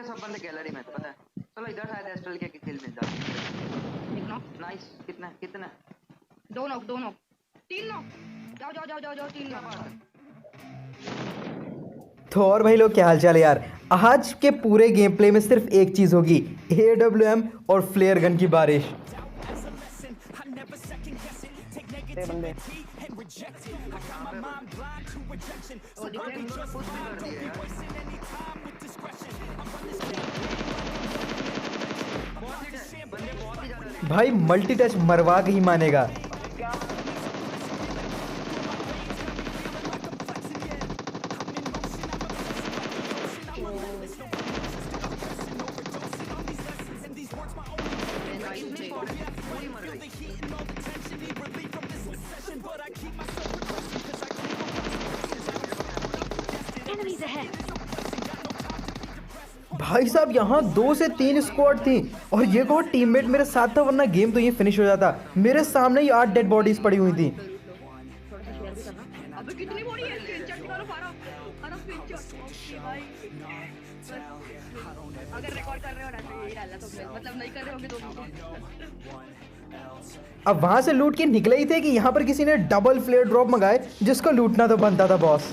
के सब बंदे गैलरी में तो पता है। चलो इधर शायद एस्ट्रल के किल मिल जाए। एक नॉक। नाइस। कितना कितना? 2 नॉक 2 नॉक 3 नॉक। जाओ जाओ जाओ जाओ जाओ 3 नॉक। तो और भाई लोग क्या हाल चाल है यार। आज के पूरे गेम प्ले में सिर्फ एक चीज होगी, AWM और फ्लेयर गन की बारिश। बंदे भाई मल्टी टच मरवा के ही मानेगा। भाई साहब यहाँ 2 से 3 स्क्वाड थी और ये कहो टीममेट मेरे साथ था, वरना गेम तो ये फिनिश हो जाता। मेरे सामने ही 8 डेड बॉडीज पड़ी हुई थी। थोड़ा सा शेयर भी करना। अबे कितनी बड़ी है, स्क्रीनशॉट निकालो फारा स्क्रीनशॉट। ओके भाई, अगर रिकॉर्ड कर रहे हो ना तो यही डालना, तो मतलब नहीं कर रहे होगे तो अब वहां से लूट के निकले ही थे कि यहाँ पर किसी ने डबल फ्लेयर ड्रॉप मंगाए, जिसको लूटना तो बनता था बॉस।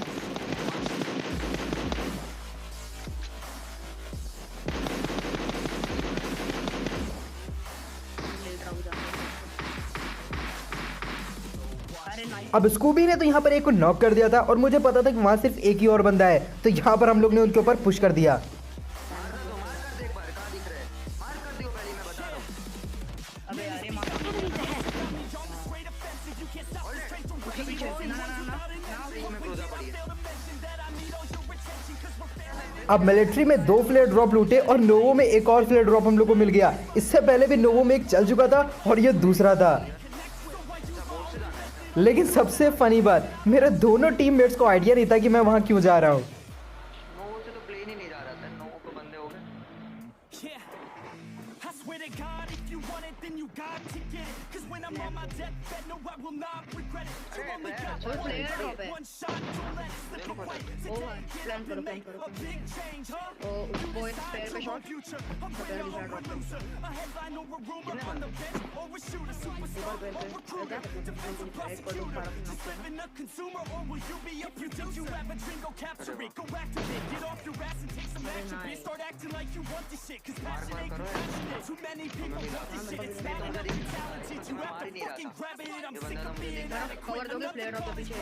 अब स्कूबी ने तो यहाँ पर एक को नॉक कर दिया था और मुझे पता था कि वहाँ सिर्फ एक ही और बंदा है, तो यहाँ पर हम लोग ने उनके ऊपर पुश कर दिया। अब मिलिट्री में 2 फ्लेयर ड्रॉप लूटे और नोवो में एक और फ्लेयर ड्रॉप हम लोग को मिल गया। इससे पहले भी नोवो में एक चल चुका था और ये दूसरा था। लेकिन सबसे फनी बात, मेरे दोनों टीममेट्स को आइडिया नहीं था कि मैं वहां क्यों जा रहा हूं। नोवो से तो प्लेन ही नहीं जा रहा था। नोवो को बंदे हो गए। प्लेयर ड्रॉप है। ओ प्लान करो ओ वो एक पैर पे शॉट, पैर भी शॉट ड्रॉप। कवर दोगे प्लेयर ड्रॉप के पीछे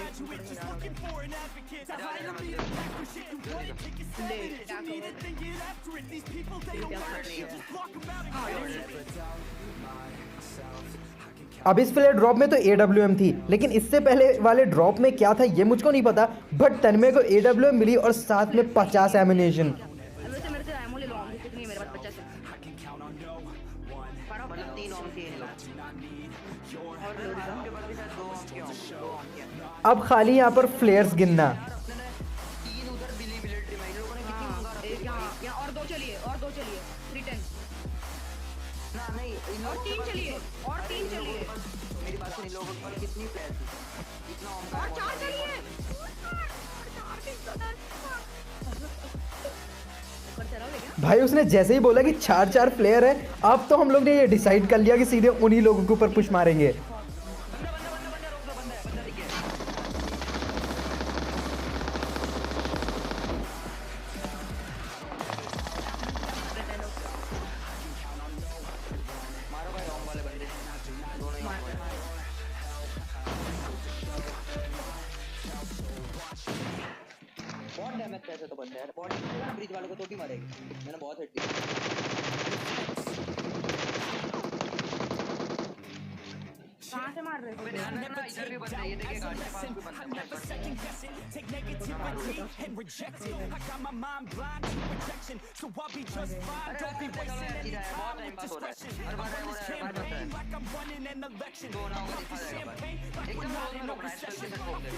अब इस फ्लेयर ड्रॉप में तो AWM थी, लेकिन इससे पहले वाले ड्रॉप में क्या था ये मुझको नहीं पता, बट तन्मय को AWM मिली और साथ में 50 एमिनेशन। वैसे मेरे से एमो ले लो, कितनी है मेरे पास? 50 है। मतलब 3 ऑन थी इन लोग और लोग के पास भी शायद 2 ऑन के होंगे। अब खाली यहाँ पर फ्लेयर्स गिनना। 3 उधर बिली मिलिट्री में इन लोगों ने कितनी मंगा रखी है। यहाँ और 2 चलिए 310 ना नहीं इन और 3 चलिए और 3 चलिए मेरी बात सुन, इन लोगों पर कितनी प्लेयर थी, इतना ऑन और 4 चलिए। भाई उसने जैसे ही बोला कि 4 प्लेयर है, अब तो हम लोग ने ये डिसाइड कर लिया कि सीधे उन्हीं लोगों के ऊपर पुश मारेंगे। मारो भाई ऑन वाले बंदे दोनों ही ऑन वाले। बहुत डैमेज कैसे तो बंदे यार, बहुत ब्रिज वालों को तो भी मारेगी। मैंने बहुत हिट दी। कहां से मार रहे हो? ध्यान रखना इधर भी बंदे, ये देखिए गार्ड के पास भी बंदे हैं। बहुत टाइम पास हो रहा है। हर बार हो रहा है, हर बार है। दो ना होगा दिखा जाएगा पर एकदम क्लोज में लोग नेशनल के साथ बोलते हैं।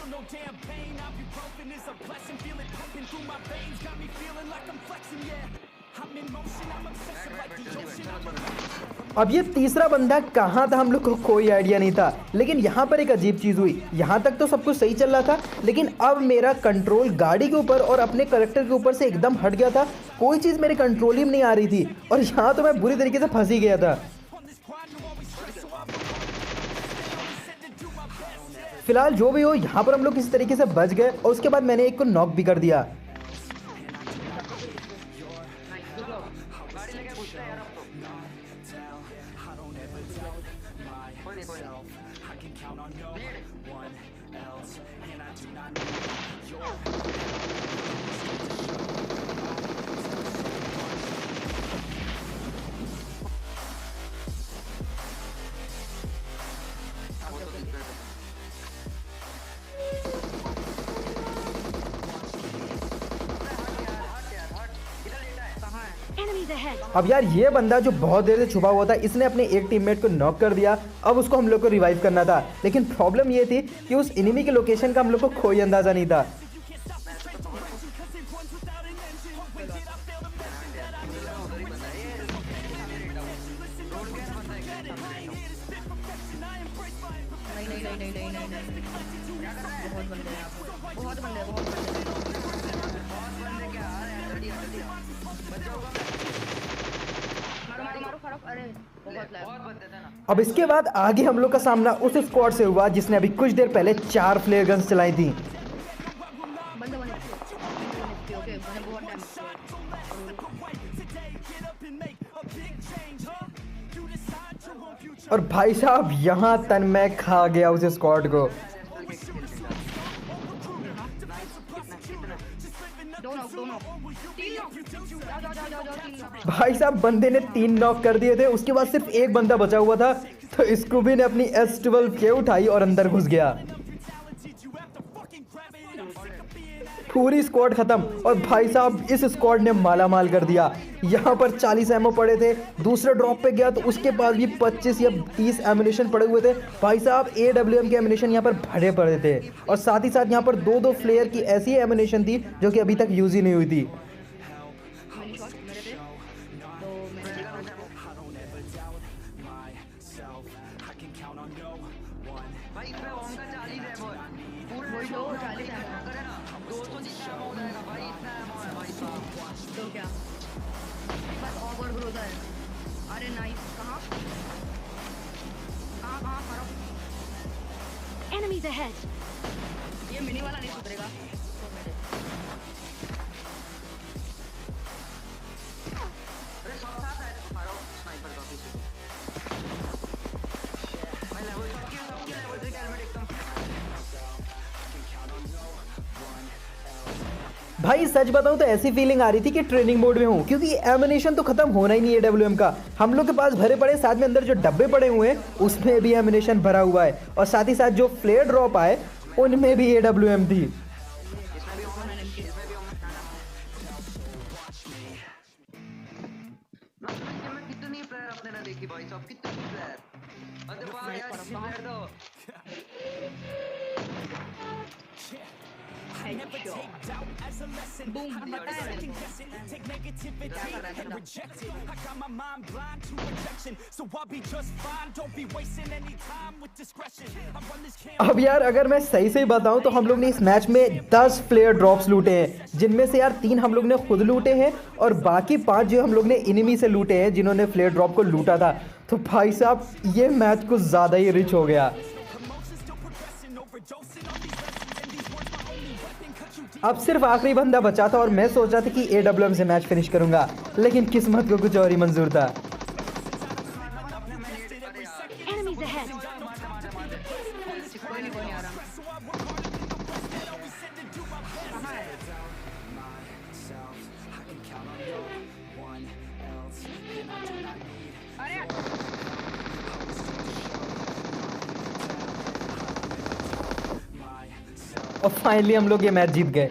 अब ये तीसरा बंदा कहाँ था हम लोग को कोई आइडिया नहीं था, लेकिन यहाँ पर एक अजीब चीज़ हुई। यहाँ तक तो सब कुछ सही चल रहा था, लेकिन अब मेरा कंट्रोल गाड़ी के ऊपर और अपने करेक्टर के ऊपर से एकदम हट गया था। कोई चीज़ मेरे कंट्रोल ही में नहीं आ रही थी और यहाँ तो मैं बुरी तरीके से फंस ही गया था। फिलहाल जो भी हो, यहाँ पर हम लोग किसी तरीके से बच गए और उसके बाद मैंने एक को नॉक भी कर दिया। अब यार ये बंदा जो बहुत देर से छुपा हुआ था, इसने अपने एक टीममेट को नॉक कर दिया। अब उसको हम लोग को रिवाइव करना था, लेकिन प्रॉब्लम ये थी कि उस एनिमी के लोकेशन का हम लोग को कोई अंदाजा नहीं था। बहुत बंदे हैं, बहुत बंदे, मारो। अरे बहुत। अब इसके बाद आगे हम लोग का सामना उस स्क्वाड से हुआ जिसने अभी कुछ देर पहले 4 फ्लेयर गन्स चलाई थी। और भाई साहब यहाँ तन्मय खा गया उस स्क्वाड को। भाई साहब बंदे ने 3 नॉक कर दिए थे, उसके बाद सिर्फ एक बंदा बचा हुआ था, तो स्कूबी ने अपनी S12 के उठाई और अंदर घुस गया। पूरी स्क्वाड खत्म और भाई साहब इस स्क्वाड ने माला माल कर दिया। यहाँ पर 40 एमओ पड़े थे, दूसरे ड्रॉप पे गया तो उसके पास भी 25 या 30 एमिनेशन पड़े हुए थे। भाई साहब AWM के एमिनेशन यहाँ पर भरे पड़े थे और साथ ही साथ यहाँ पर 2-2 फ्लेयर की ऐसी एमिनेशन थी जो कि अभी तक यूज ही नहीं हुई थी। अरे नाइस, कहाँ मारो। Enemies ahead. ये मिनी वाला नहीं सुधरेगा। भाई सच बताऊं तो ऐसी फीलिंग आ रही थी कि ट्रेनिंग मोड में हूं, क्योंकि एमिनेशन तो खत्म होना ही नहीं है AWM का। हम लोग के पास भरे पड़े, साथ में अंदर जो डब्बे पड़े हुए हैं उसमें भी एमिनेशन भरा हुआ है और साथ ही साथ जो फ्लेयर ड्रॉप आए उनमें भी AWM थी। बूम, पता है क्या कर रहा है। अब यार अगर मैं सही से बताऊं तो हम लोग ने इस मैच में 10 फ्लेयर ड्रॉप्स लूटे हैं, जिनमें से यार 3 हम लोग ने खुद लूटे हैं और बाकी 5 जो हम लोग ने इनिमी से लूटे हैं जिन्होंने फ्लेयर ड्रॉप को लूटा था। तो भाई साहब ये मैच कुछ ज़्यादा ही रिच हो गया। अब सिर्फ आखिरी बंदा बचा था और मैं सोच रहा था कि AWM से मैच फिनिश करूंगा, लेकिन किस्मत को कुछ और ही मंजूर था। और फाइनली हम लोग ये मैच जीत गए।